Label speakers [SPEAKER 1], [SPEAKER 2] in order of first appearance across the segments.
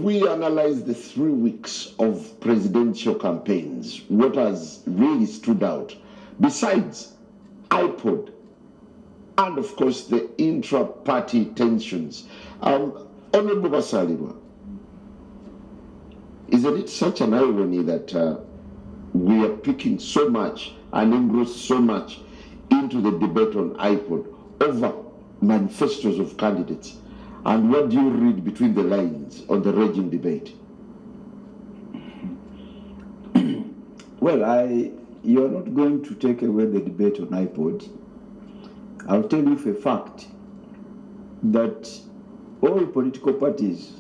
[SPEAKER 1] we analyze the 3 weeks of presidential campaigns, what has really stood out, besides iPod, and of course the intra-party tensions? Honorable Basalirwa, isn't it such an irony that we are picking so much and engrossed so much into the debate on iPod over manifestos of candidates? And what do you read between the lines on the raging debate?
[SPEAKER 2] Well, you are not going to take away the debate on iPod. I'll tell you for a fact that all political parties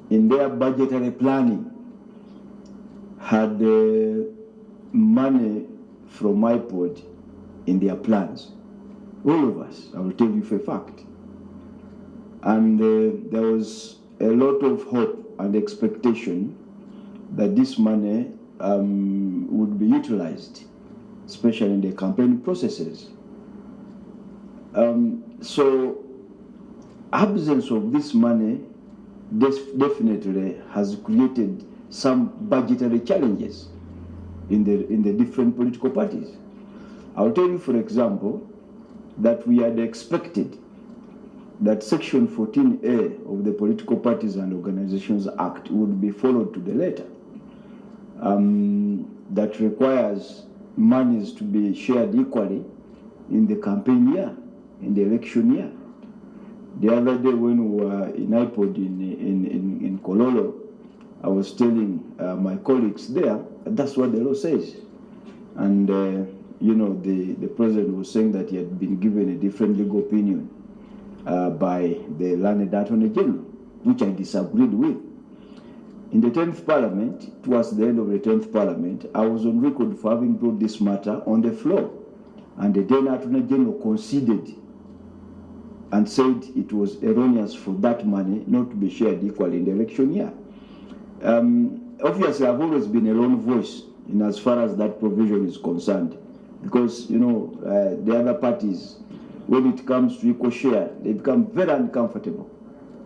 [SPEAKER 2] in their budgetary planning had money from iPod in their plans. All of us, I will tell you for a fact. And there was a lot of hope and expectation that this money would be utilized, especially in the campaign processes. So absence of this money definitely has created some budgetary challenges in the different political parties. I'll tell you, for example, that we had expected that Section 14A of the Political Parties and Organizations Act would be followed to the letter. That requires monies to be shared equally in the campaign year, in the election year. The other day when we were in iPod in Kololo, I was telling my colleagues there, that's what the law says. And you know, the president was saying that he had been given a different legal opinion by the learned Attorney General, which I disagreed with. In the 10th Parliament, towards the end of the 10th Parliament, I was on record for having brought this matter on the floor. And the then Attorney General conceded and said it was erroneous for that money not to be shared equally in the election year. Obviously, I've always been a lone voice in as far as that provision is concerned, because, you know, the other parties, when it comes to equal share, they become very uncomfortable.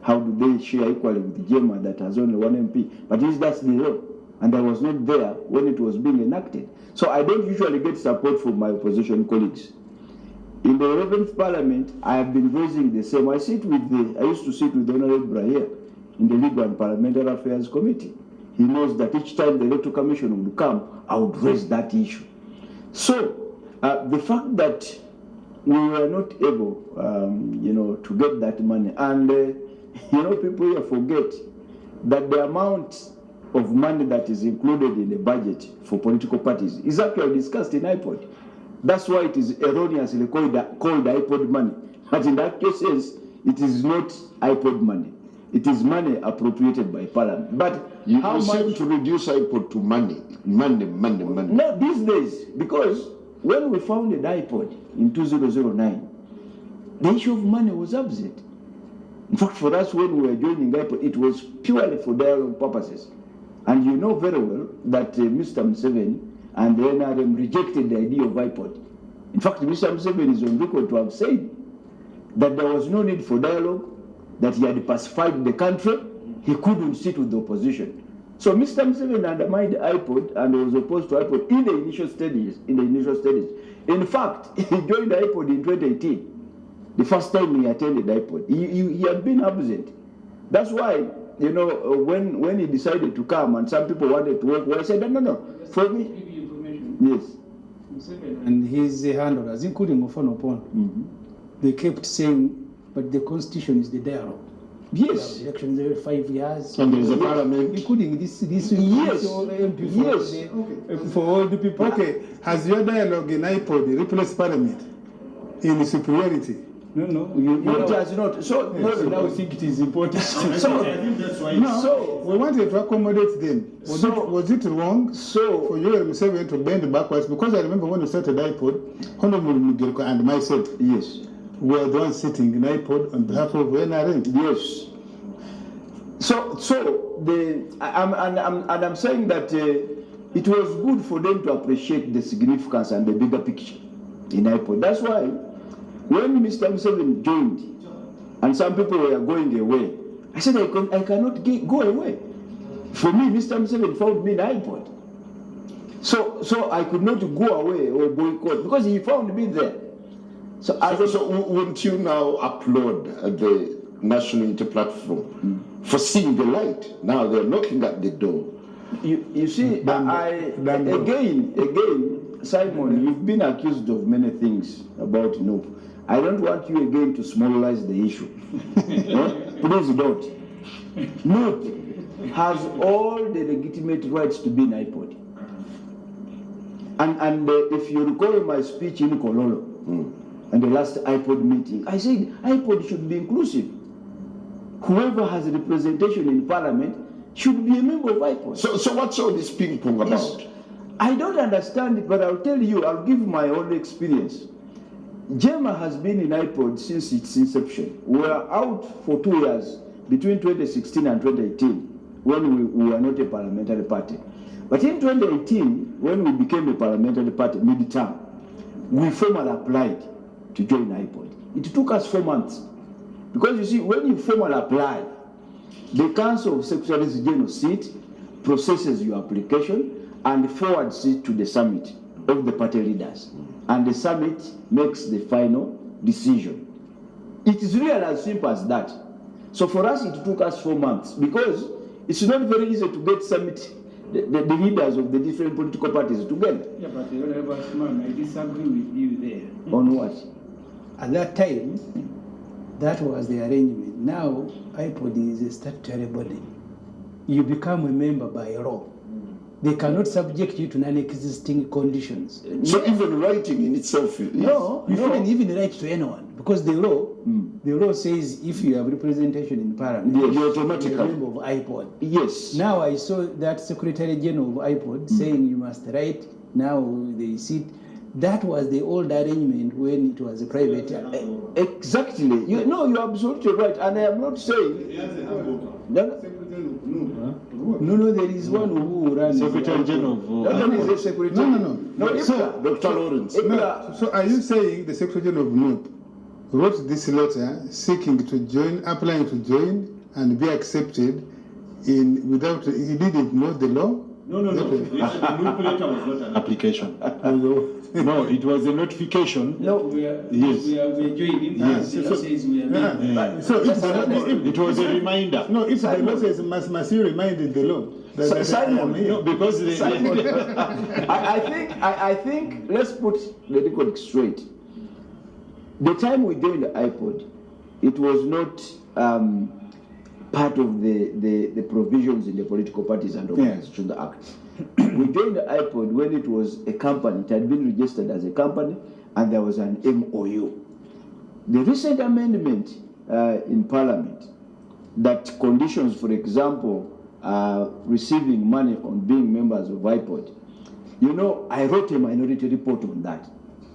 [SPEAKER 2] How do they share equally with GEMA that has only one MP? But that's the law, and I was not there when it was being enacted. So I don't usually get support from my opposition colleagues. In the 11th Parliament, I have been raising the same. I used to sit with Honorable Brahir in the Legal and Parliamentary Affairs Committee. He knows that each time the Electoral Commission would come, I would raise that issue. So the fact that we were not able, you know, to get that money, and you know, people here forget that the amount of money that is included in the budget for political parties is actually discussed in iPod. That's why it is erroneously called iPod money. But in that case, it is not iPod money. It is money appropriated by Parliament. But
[SPEAKER 1] you
[SPEAKER 2] how much
[SPEAKER 1] to reduce iPod to money? Money.
[SPEAKER 2] No, these days, because when we founded iPod in 2009, the issue of money was absent. In fact, for us, when we were joining iPod, it was purely for dialogue purposes. And you know very well that Mr. Museveni and the NRM rejected the idea of iPod. In fact, Mr. Museveni is on record to have said that there was no need for dialogue, that he had pacified the country, he couldn't sit with the opposition. So Mr. Museveni undermined iPod and was opposed to iPod in the initial stages. In fact, he joined iPod in 2018. The first time he attended iPod. He had been absent. That's why, you know, when he decided to come and some people wanted to work, well, I said, no. For me, yes.
[SPEAKER 3] And his handlers, including Ofwono, they kept saying, but the constitution is the dialogue.
[SPEAKER 2] Yes.
[SPEAKER 3] Elections every 5 years.
[SPEAKER 1] And there is a parliament.
[SPEAKER 3] Including this
[SPEAKER 2] yes.
[SPEAKER 3] MP for all the people.
[SPEAKER 4] Okay, has your dialogue in iPod replaced parliament in superiority?
[SPEAKER 3] No,
[SPEAKER 2] it has not. So
[SPEAKER 3] now we think it is important.
[SPEAKER 2] So
[SPEAKER 4] I think that's why. No, so we wanted to accommodate them. Was it wrong for you and Museveni to bend backwards? Because I remember when we started iPod, Honorable Miguel and myself,
[SPEAKER 2] yes,
[SPEAKER 4] were the ones sitting in iPod on behalf of NRM.
[SPEAKER 2] Yes. I'm saying that it was good for them to appreciate the significance and the bigger picture in iPod. That's why when Mr. Museveni joined and some people were going away, I said I cannot go away. For me, Mr. Museveni found me in iPod. So I could not go away or boycott because he found me there. So
[SPEAKER 1] wouldn't you now applaud the National Unity Platform for seeing the light? Now they're knocking at the door.
[SPEAKER 2] You see, again, Simon, you've been accused of many things about NUP. I don't want you again to smallerize the issue. Please don't. NUP has all the legitimate rights to be in iPod. And if you recall my speech in Kololo, and the last iPod meeting, I said iPod should be inclusive. Whoever has representation in parliament should be a member of iPod.
[SPEAKER 1] So what's all this ping pong about?
[SPEAKER 2] Yes. I don't understand it, but I'll tell you, I'll give my own experience. JEMA has been in iPod since its inception. We were out for 2 years, between 2016 and 2018, when we were not a parliamentary party. But in 2018, when we became a parliamentary party mid-term, we formally applied to join iPod. It took us 4 months. Because you see, when you formally apply, the Council of Secretaries General seat processes your application and forwards it to the summit of the party leaders. And the summit makes the final decision. It is really as simple as that. So for us, it took us 4 months because it's not very easy to get summit, the leaders of the different political parties together.
[SPEAKER 3] Yeah, but I disagree with you there.
[SPEAKER 2] On what?
[SPEAKER 3] At that time, that was the arrangement. Now, iPod is a statutory body. You become a member by law. They cannot subject you to non-existing conditions.
[SPEAKER 1] So even writing in itself,
[SPEAKER 3] no, you shouldn't even write to anyone because the law says if you have representation in parliament,
[SPEAKER 1] you're automatically
[SPEAKER 3] a member of iPod.
[SPEAKER 2] Yes.
[SPEAKER 3] Now I saw that Secretary General of iPod saying you must write. Now they sit. That was the old arrangement when it was a private.
[SPEAKER 2] Exactly. You're absolutely right. And I am not saying.
[SPEAKER 3] No, there is one who runs.
[SPEAKER 4] Secretary General.
[SPEAKER 2] No.
[SPEAKER 1] So, Dr. Lawrence.
[SPEAKER 4] So are you saying the Secretary General of NUP wrote this letter seeking to join, applying to join and be accepted without, he didn't know the law?
[SPEAKER 5] No. The NUP letter was not an application. No, it was a notification.
[SPEAKER 3] No,
[SPEAKER 5] yes.
[SPEAKER 3] We are joining.
[SPEAKER 5] Yes.
[SPEAKER 3] Says we are
[SPEAKER 4] So
[SPEAKER 5] it was a reminder.
[SPEAKER 4] No, if the law says must you reminded the law.
[SPEAKER 2] Simon,
[SPEAKER 5] no, because
[SPEAKER 2] I think let's put the record straight. The time we joined the iPod, it was not part of the provisions in the Political Parties and Organizations Act. We joined the iPod when it was a company. It had been registered as a company, and there was an MOU. The recent amendment in Parliament that conditions, for example, receiving money on being members of iPod. I wrote a minority report on that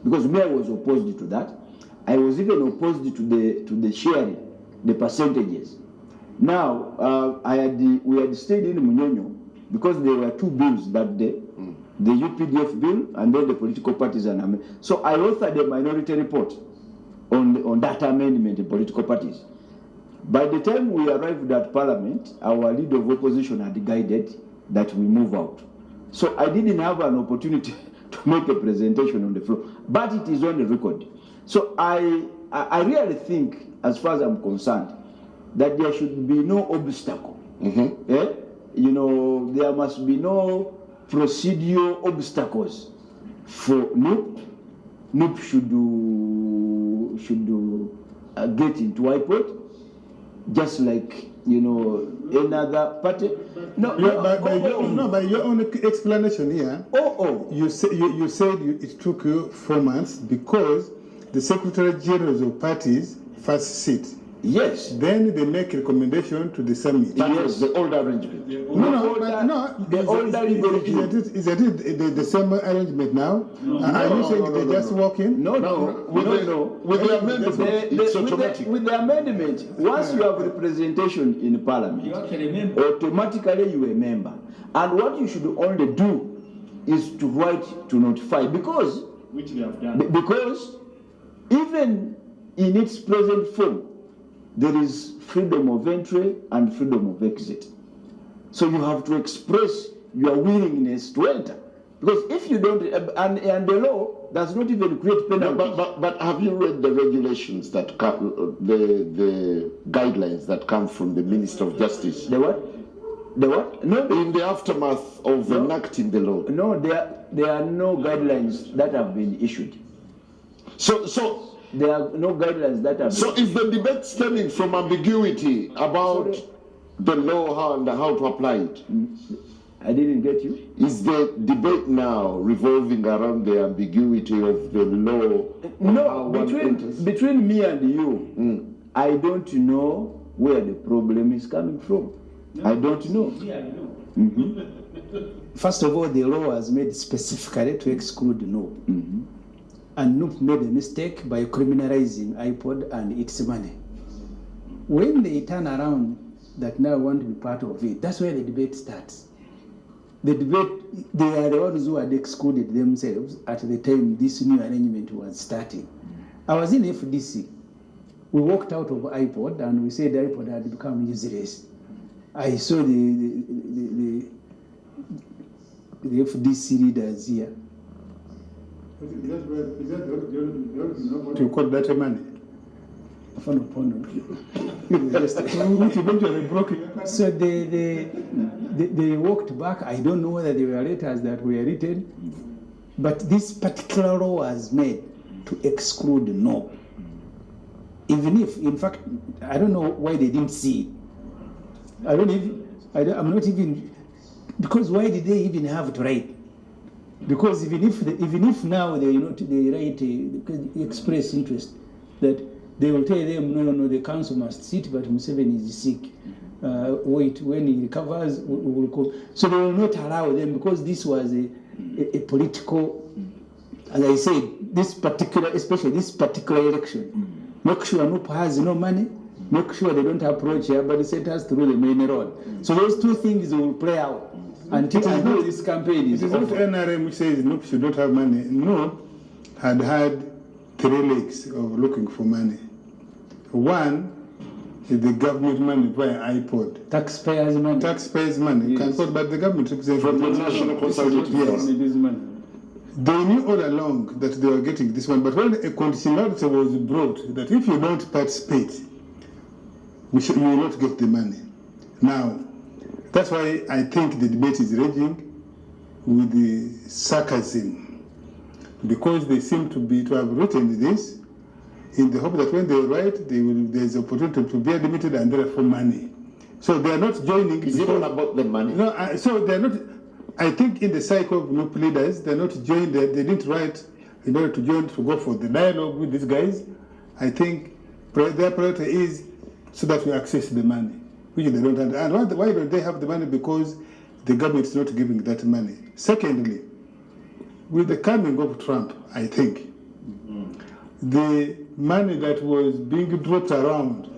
[SPEAKER 2] because me, I was opposed to that. I was even opposed to the sharing, the percentages. Now, we had stayed in Munyonyo because there were 2 bills that day, the UPDF bill and then the political parties amendment. So I authored a minority report on that amendment in political parties. By the time we arrived at Parliament, our leader of opposition had guided that we move out. So I didn't have an opportunity to make a presentation on the floor, but it is on the record. So I really think, as far as I'm concerned, that there should be no obstacle. There must be no procedural obstacles for NUP. NUP should get into iPod, just like another party.
[SPEAKER 4] By your own explanation here. You said it took you 4 months because the Secretary Generals of parties first sit.
[SPEAKER 2] Yes.
[SPEAKER 4] Then they make recommendation to the summit.
[SPEAKER 1] That was the old arrangement.
[SPEAKER 2] The old arrangement.
[SPEAKER 4] Is it the same arrangement now? Are you saying they just walk in?
[SPEAKER 2] No.
[SPEAKER 1] With the amendment, it's automatic.
[SPEAKER 2] With the amendment, once you have representation in Parliament, automatically you are a member. And what you should only do is to write to notify, because
[SPEAKER 5] which they have done.
[SPEAKER 2] Because even in its present form, there is freedom of entry and freedom of exit. So you have to express your willingness to enter. Because if you don't, and the law does not even create penalties.
[SPEAKER 1] But have you read the regulations that come, the guidelines that come from the Minister of Justice?
[SPEAKER 2] The what? The what? No.
[SPEAKER 1] In the aftermath of enacting the law.
[SPEAKER 2] No, there are no guidelines that have been issued.
[SPEAKER 1] So
[SPEAKER 2] there are no guidelines that have.
[SPEAKER 1] So is the debate stemming from ambiguity about the law and how to apply it?
[SPEAKER 2] I didn't get you.
[SPEAKER 1] Is the debate now revolving around the ambiguity of the law?
[SPEAKER 2] No, between me and you, I don't know where the problem is coming from. I don't know.
[SPEAKER 3] First of all, the law was made specifically to exclude NOP. And NOP made a mistake by criminalizing iPod and its money. When they turn around that now want to be part of it, that's where the debate starts. The debate, they are the ones who had excluded themselves at the time this new arrangement was starting. I was in FDC. We walked out of iPod and we said iPod had become useless. I saw the FDC leaders here.
[SPEAKER 4] What you call that money?
[SPEAKER 3] Opondo.
[SPEAKER 4] Which eventually broke it.
[SPEAKER 3] So they walked back. I don't know whether they were letters that were written, but this particular law was made to exclude NOP. Even if, in fact, I don't know why they didn't see it. I'm not even, because why did they even have to write? Because even if now they write express interest, that they will tell them no, the council must sit, but Museveni is sick. Wait, when he recovers, we will come. So they will not allow them, because this was a political, as I said, especially this particular election. Make sure NUP has no money. Make sure they don't approach urban centers through the main road. So those two things will play out until this campaign is
[SPEAKER 4] over. It is not NRM which says NUP should not have money. NUP had 3 legs of looking for money. One is the government money via iPod.
[SPEAKER 3] Taxpayers' money.
[SPEAKER 4] Taxpayers' money.
[SPEAKER 3] Yes.
[SPEAKER 4] But the government represents
[SPEAKER 1] from the National Consultative
[SPEAKER 3] money.
[SPEAKER 4] They knew all along that they were getting this one, but when a conditionality was brought that if you don't participate, you will not get the money. Now, that's why I think the debate is raging with the sarcasm, because they seem to have written this in the hope that when they write, there's opportunity to be admitted and therefore money. So they are not joining.
[SPEAKER 1] Is it all about the money?
[SPEAKER 4] No, so they are not. I think in the cycle of NUP leaders, they're not joined. They didn't write in order to join to go for the dialogue with these guys. I think their priority is so that we access the money, which they don't have. And why don't they have the money? Because the government is not giving that money. Secondly, with the coming of Trump, I think, the money that was being dropped around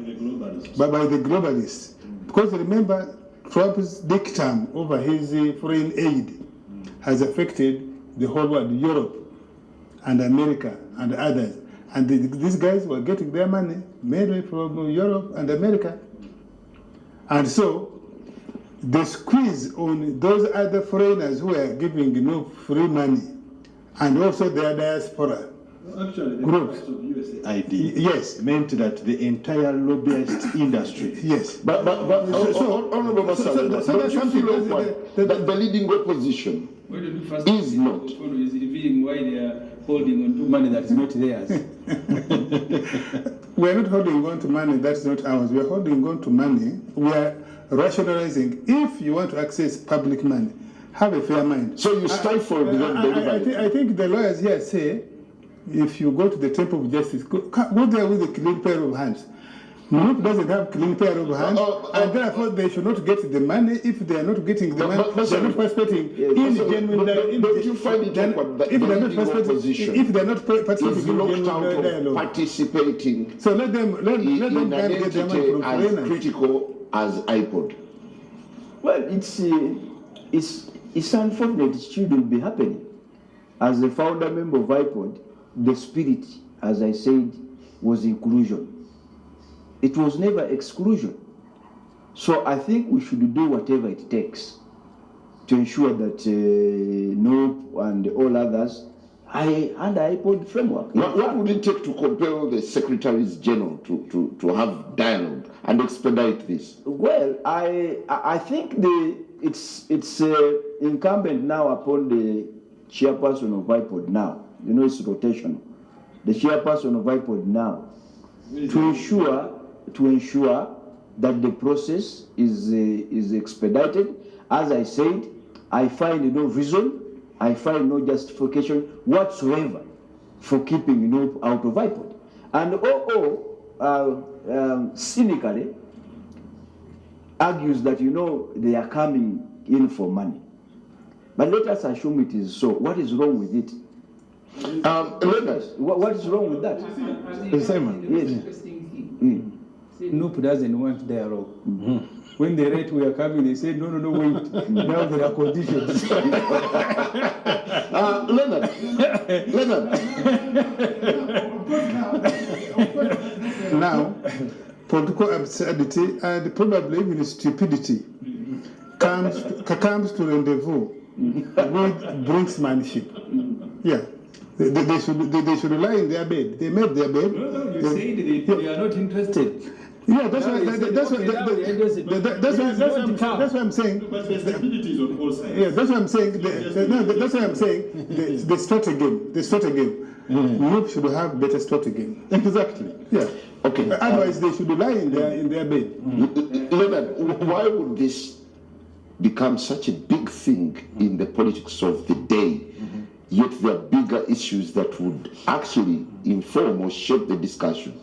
[SPEAKER 4] by the globalists, because remember, Trump's dictum over his foreign aid has affected the whole world, Europe and America and others. And these guys were getting their money mainly from Europe and America. And so the squeeze on those other foreigners who are giving free money, and also their diaspora groups.
[SPEAKER 5] Yes, meant that the entire lobbyist industry.
[SPEAKER 4] Yes.
[SPEAKER 1] But Honorable Basalirwa, don't you feel that the leading opposition is not?
[SPEAKER 3] Is revealing why they are holding on to money that is not theirs.
[SPEAKER 4] We are not holding on to money that's not ours. We are holding on to money. We are rationalizing. If you want to access public money, have a fair mind.
[SPEAKER 1] So you stifle
[SPEAKER 4] I think the lawyers here say, if you go to the Temple of Justice, go there with a clean pair of hands. NUP doesn't have clean pair of hands, and therefore they should not get the money. If they are not getting the money, they are not participating in genuine dialogue.
[SPEAKER 1] Don't you find it awkward that
[SPEAKER 4] if they are not participating, if they are not participating
[SPEAKER 1] is
[SPEAKER 4] in
[SPEAKER 1] locked
[SPEAKER 4] genuine
[SPEAKER 1] out of
[SPEAKER 4] dialogue,
[SPEAKER 1] participating
[SPEAKER 4] so let them
[SPEAKER 1] in an
[SPEAKER 4] get their money
[SPEAKER 1] entity
[SPEAKER 4] from
[SPEAKER 1] as
[SPEAKER 4] foreigners.
[SPEAKER 1] critical as iPod?
[SPEAKER 2] Well, it's unfortunate. It shouldn't be happening. As a founder member of iPod, the spirit, as I said, was inclusion. It was never exclusion. So I think we should do whatever it takes to ensure that NOP and all others are under IPOD framework.
[SPEAKER 1] What would it take to compel the Secretaries General to have dialogue and expedite this?
[SPEAKER 2] Well, I think it's incumbent now upon the chairperson of IPOD now. You know, it's rotational. The chairperson of IPOD now to ensure that the process is expedited. As I said, I find no reason, I find no justification whatsoever for keeping NOP out of IPOD. And cynically argues that, you know, they are coming in for money. But let us assume it is so. What is wrong with it? What is wrong with that?
[SPEAKER 5] Simon.
[SPEAKER 2] Yes.
[SPEAKER 3] NOP doesn't want dialogue. When the rate we are coming, they say, no, wait. Now there are conditions.
[SPEAKER 1] Leonard.
[SPEAKER 4] Now, political absurdity and probably even stupidity comes to rendezvous with brinksmanship. Yeah. They should lie in their bed. They made their bed.
[SPEAKER 3] No, you said they are not interested.
[SPEAKER 4] Yeah, that's why I'm saying.
[SPEAKER 5] But the stability is on all sides.
[SPEAKER 4] Yeah, that's what I'm saying. That's what I'm saying. The strategy. NOP should have better strategy.
[SPEAKER 5] Exactly.
[SPEAKER 4] Yeah.
[SPEAKER 1] Okay.
[SPEAKER 4] Otherwise, they should lie in their bed.
[SPEAKER 1] Leonard, why would this become such a big thing in the politics of the day? Yet there are bigger issues that would actually inform or shape the discussion.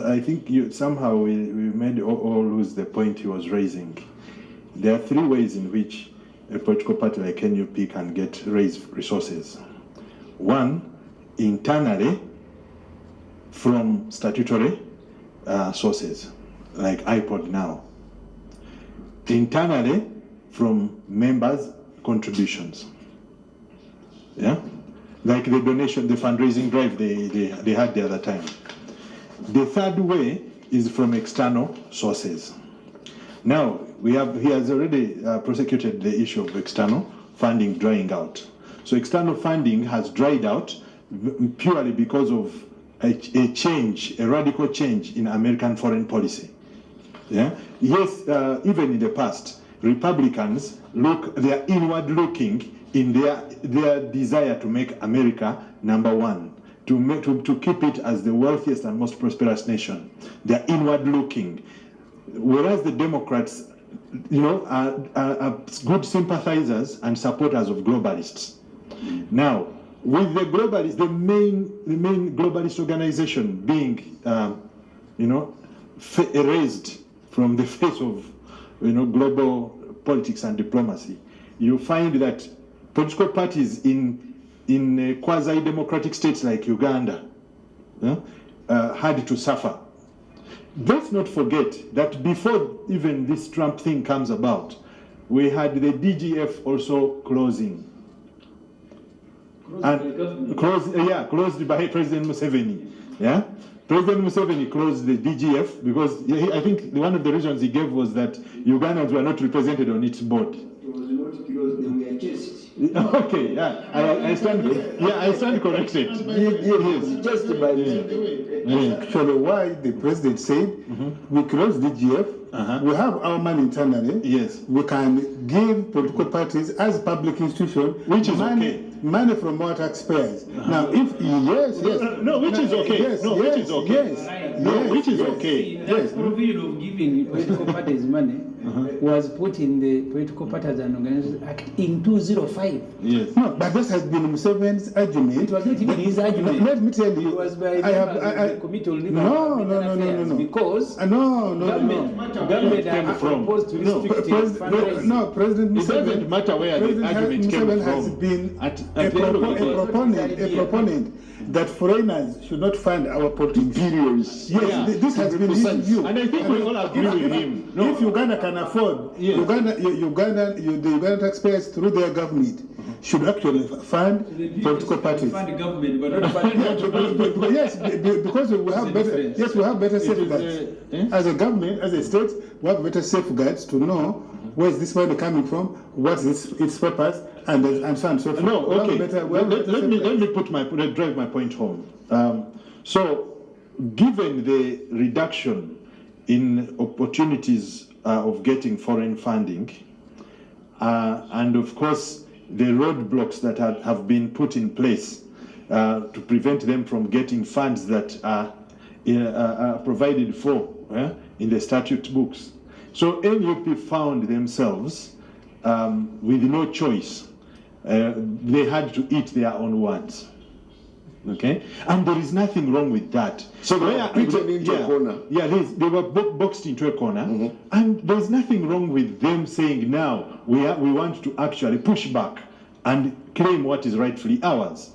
[SPEAKER 5] I think somehow we made all lose the point he was raising. There are three ways in which a political party like NUP can raise resources. One, internally from statutory sources, like IPOD now. Internally from members' contributions. Yeah, like the donation, the fundraising drive they had the other time. The third way is from external sources. Now he has already prosecuted the issue of external funding drying out. So external funding has dried out purely because of a radical change in American foreign policy. Yeah. Yes, even in the past, Republicans they are inward looking in their desire to make America number one, to keep it as the wealthiest and most prosperous nation. They are inward looking, whereas the Democrats, you know, are good sympathizers and supporters of globalists. Now, with the globalists, the main globalist organization being, erased from the face of, global politics and diplomacy, you find that political parties in quasi-democratic states like Uganda had to suffer. Let's not forget that before even this Trump thing comes about, we had the DGF also closing. Closed by President Museveni. Yeah, President Museveni closed the DGF because I think one of the reasons he gave was that Ugandans were not represented on its board.
[SPEAKER 2] It was not closed, they were chased.
[SPEAKER 5] Okay, yeah, I stand corrected.
[SPEAKER 2] Yes, just by
[SPEAKER 4] Actually, why the president said we close DGF, we have our money internally.
[SPEAKER 5] Yes,
[SPEAKER 4] we can give political parties as public institutions,
[SPEAKER 5] which is okay.
[SPEAKER 4] Money from our taxpayers. Now, if which is okay.
[SPEAKER 3] That provision of giving political parties money was put in the Political Parties and Organizations Act in 2005.
[SPEAKER 5] Yes.
[SPEAKER 4] No, but this has been Museveni's argument.
[SPEAKER 3] It was not even his argument.
[SPEAKER 4] Let me tell you.
[SPEAKER 3] It was by the Committee on Legal Affairs. Because government had proposed to restrict fundraising.
[SPEAKER 4] No, President Museveni.
[SPEAKER 5] It doesn't matter where the argument came from.
[SPEAKER 4] Has been a proponent that foreigners should not fund our politics.
[SPEAKER 1] Imperialists.
[SPEAKER 4] Yes, this has been his view.
[SPEAKER 5] And I think we all agree with him.
[SPEAKER 4] If Uganda can afford.
[SPEAKER 5] Yes.
[SPEAKER 4] The Ugandan taxpayers through their government should actually fund political parties.
[SPEAKER 3] Fund the government, but not fund the
[SPEAKER 4] Yes, because we have better. Yes, we have better safeguards. As a government, as a state, we have better safeguards to know where is this money coming from, what is its purpose, and so on and so forth.
[SPEAKER 5] No, okay. Let me drive my point home. So, given the reduction in opportunities of getting foreign funding, and of course the roadblocks that have been put in place to prevent them from getting funds that are provided for in the statute books. So NUP found themselves with no choice. They had to eat their own words. Okay, and there is nothing wrong with that.
[SPEAKER 1] So they were beaten into a corner.
[SPEAKER 5] Yeah, they were boxed into a corner, and there's nothing wrong with them saying now we want to actually push back and claim what is rightfully ours.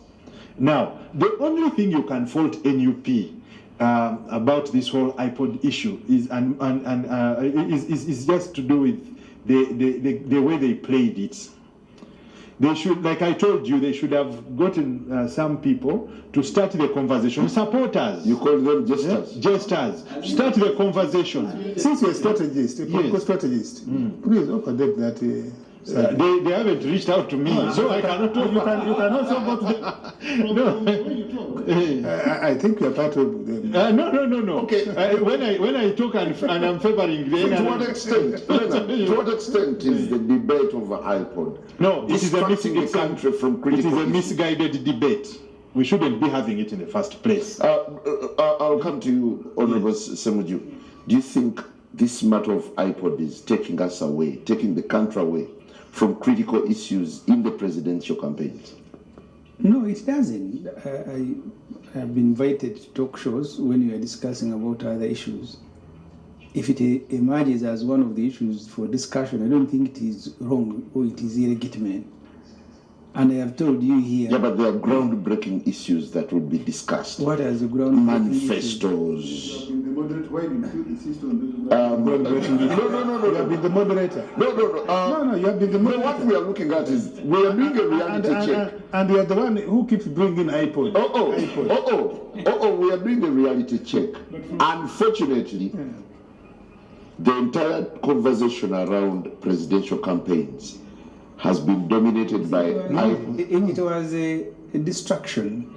[SPEAKER 5] Now, the only thing you can fault NUP about this whole iPod issue is just to do with the way they played it. They should, like I told you, they should have gotten some people to start the conversation. Supporters.
[SPEAKER 1] You call them jesters?
[SPEAKER 5] Jesters. Start the conversation.
[SPEAKER 4] Since you're a strategist, a political strategist, please don't forget that.
[SPEAKER 5] They haven't reached out to me, so I cannot talk.
[SPEAKER 4] You can also go to the... I think you're part of them.
[SPEAKER 5] No. Okay. When I talk and I'm favoring the...
[SPEAKER 1] To what extent? To what extent is the debate over iPod?
[SPEAKER 5] No, it is
[SPEAKER 1] the country from critical
[SPEAKER 5] It is a misguided debate. We shouldn't be having it in the first place.
[SPEAKER 1] I'll come to you, Honorable Semuju. Do you think this matter of iPod is taking us away, taking the country away from critical issues in the presidential campaigns?
[SPEAKER 3] No, it doesn't. I have been invited to talk shows when you are discussing about other issues. If it emerges as one of the issues for discussion, I don't think it is wrong or it is illegitimate. And I have told you here...
[SPEAKER 1] Yeah, but there are groundbreaking issues that would be discussed.
[SPEAKER 3] What are the groundbreaking
[SPEAKER 1] manifestos.
[SPEAKER 3] issues?
[SPEAKER 4] Why do you insist on those
[SPEAKER 1] No.
[SPEAKER 4] You have been the moderator.
[SPEAKER 1] No,
[SPEAKER 4] you have been the moderator.
[SPEAKER 1] What we are looking at is we are doing a reality check.
[SPEAKER 4] And you are the one who keeps bringing iPod.
[SPEAKER 1] We are doing a reality check. Unfortunately, the entire conversation around presidential campaigns has been dominated by iPod.
[SPEAKER 3] It was a distraction,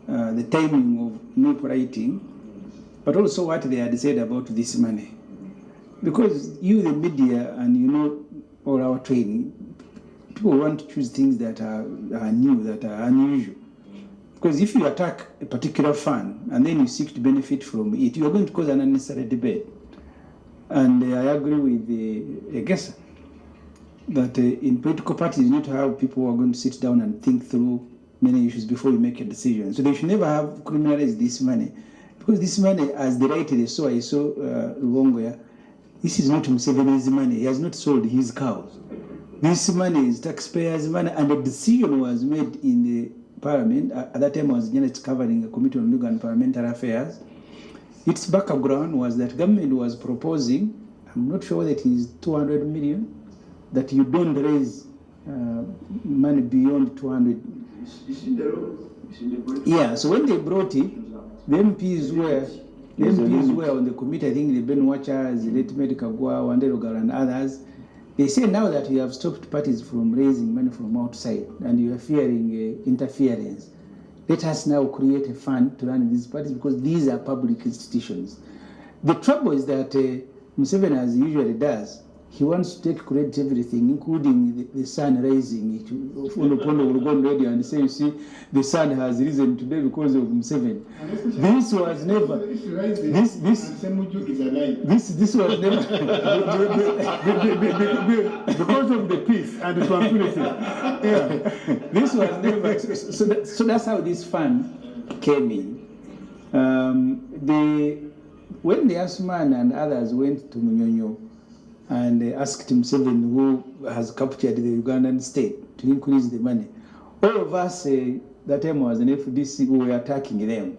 [SPEAKER 3] the timing of not writing, but also what they had said about this money. Because you, the media, and you know all our training, people want to choose things that are new, that are unusual. Because if you attack a particular fund and then you seek to benefit from it, you are going to cause an unnecessary debate. And I agree with I guess that in political parties you need to have people who are going to sit down and think through many issues before you make a decision. So they should never have criminalized this money. Because this money, as they rightly saw, I saw Luongoya, this is not Museveni's money. He has not sold his cows. This money is taxpayers' money, and a decision was made in the parliament. At that time, I was just covering a committee on legal and parliamentary affairs. Its background was that government was proposing, I'm not sure that it is 200 million, that you don't raise money beyond 200. Yeah, so when they brought it, the MPs were on the committee, I think the Ben Watchers, the late Medical Gua, Wanderogar and others. They say now that you have stopped parties from raising money from outside and you are fearing interference, let us now create a fund to run these parties because these are public institutions. The trouble is that Museveni, as he usually does, he wants to take credit everything, including the sun rising. Opondo will go on radio and say, you see, the sun has risen today because of Museveni. This was never.
[SPEAKER 4] Semuju is alive.
[SPEAKER 3] This was never.
[SPEAKER 4] Because of the peace and the tranquility.
[SPEAKER 3] Yeah. This was never. So that's how this fund came in. When the Asman and others went to Munyonyo and asked Museveni, who has captured the Ugandan state, to increase the money, all of us, that time was an FDC, who were attacking them.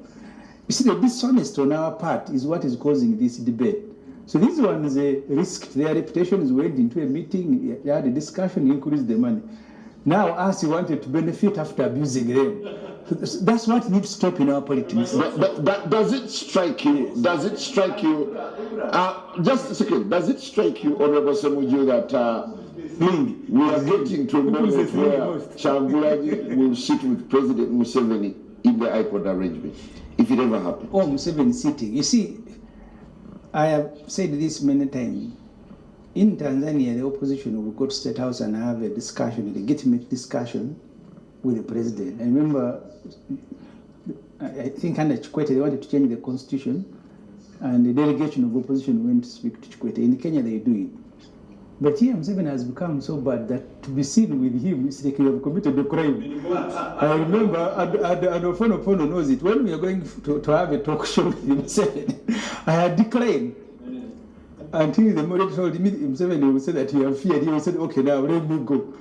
[SPEAKER 3] You see, the dishonest on our part is what is causing this debate. So these ones risked their reputations, went into a meeting, they had a discussion, increased the money. Now us wanted to benefit after abusing them. That's what needs to stop in our politics.
[SPEAKER 1] Does it strike you? Does it strike you? Just a second. Does it strike you, Honorable Semuju, that we are getting to a moment where Changulaji will sit with President Museveni in the iPod arrangement, if it ever happens?
[SPEAKER 3] Oh, Museveni sitting. You see, I have said this many times. In Tanzania, the opposition will go to State House and have a discussion, a legitimate discussion with the president. I remember, I think under Chikwete, they wanted to change the constitution, and the delegation of opposition went to speak to Chikwete. In Kenya, they do it. But here, Museveni has become so bad that to be seen with him is like you have committed a crime. I remember, and Ofwono knows it, when we are going to have a talk show with Museveni, I had declined. Until the moderator told me, Museveni would say that you have feared. He would say, okay, now let me go.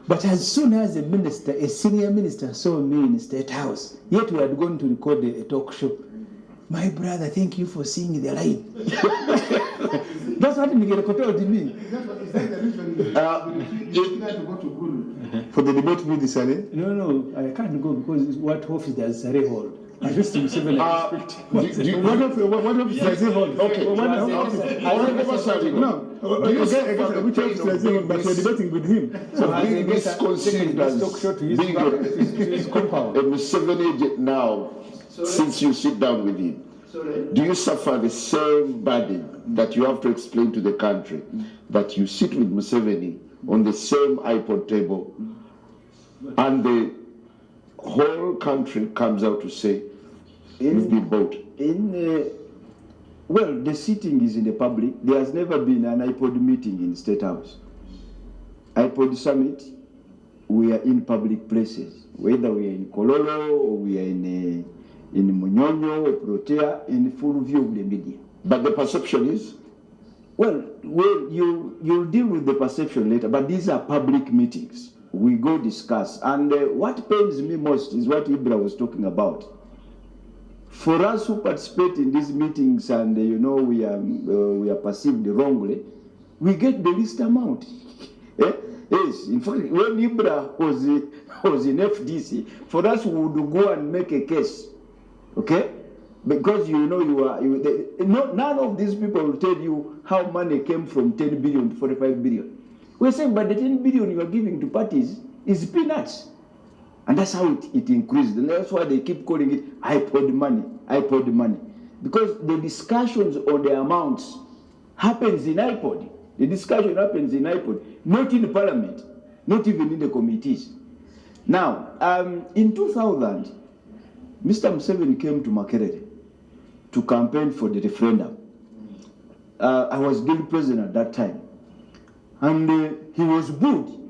[SPEAKER 3] But as soon as a senior minister saw me in the State House, yet we had gone to record a talk show, my brother, thank you for seeing the light. That's what Miguel told me.
[SPEAKER 4] For the debate with the Sare?
[SPEAKER 3] No, I can't go because what office does Sare hold? I just Museveni
[SPEAKER 4] what office does he hold?
[SPEAKER 1] Okay.
[SPEAKER 4] Which office does he hold? But you're debating with him.
[SPEAKER 1] So being misconceived as being a Museveni agent now, since you sit down with him, do you suffer the same burden that you have to explain to the country that you sit with Museveni on the same iPod table and the whole country comes out to say you've been bought?
[SPEAKER 2] Well, the sitting is in the public. There has never been an iPod meeting in the State House. iPod summit, we are in public places, whether we are in Kololo or we are in Munyonyo or Protea, in full view of the media.
[SPEAKER 1] But the perception is?
[SPEAKER 2] Well, you'll deal with the perception later, but these are public meetings. We go discuss. And what pains me most is what Ibra was talking about. For us who participate in these meetings and we are perceived wrongly, we get the least amount. Yes, in fact, when Ibra was in FDC, for us we would go and make a case, okay? Because none of these people will tell you how money came from 10 billion to 45 billion. We're saying, but the 10 billion you are giving to parties is peanuts. And that's how it increased. And that's why they keep calling it iPod money. Because the discussions on the amounts happens in iPod. The discussion happens in iPod, not in the parliament, not even in the committees. Now, in 2000, Mr. Museveni came to Makerere to campaign for the referendum. I was guild president at that time. And he was booed.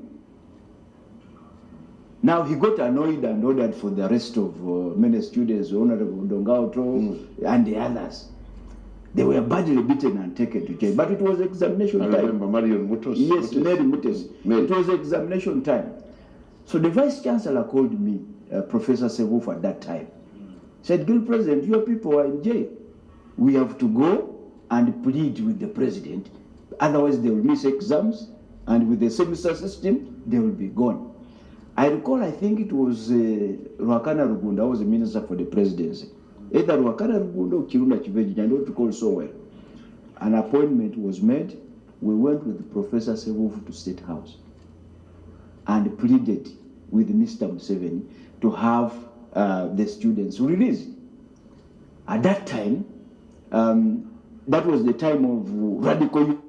[SPEAKER 2] Now he got annoyed and ordered for the rest of many students, Honorable Dongauto and the others. They were badly beaten and taken to jail. But it was examination time.
[SPEAKER 1] I remember Marion Mutos.
[SPEAKER 2] Yes, Mary Mutos. It was examination time. So the Vice Chancellor called me, Professor Sevufu at that time. Said, Guild President, your people are in jail. We have to go and plead with the President. Otherwise they will miss exams. And with the semester system, they will be gone. I recall, I think it was Ruakana Rugunda, I was the minister for the presidency. Either Ruakana Rugunda or Kirunda Chiveji, I don't recall so well. An appointment was made. We went with Professor Sevufu to State House and pleaded with Mr. Museveni to have the students released. At that time, that was the time of radical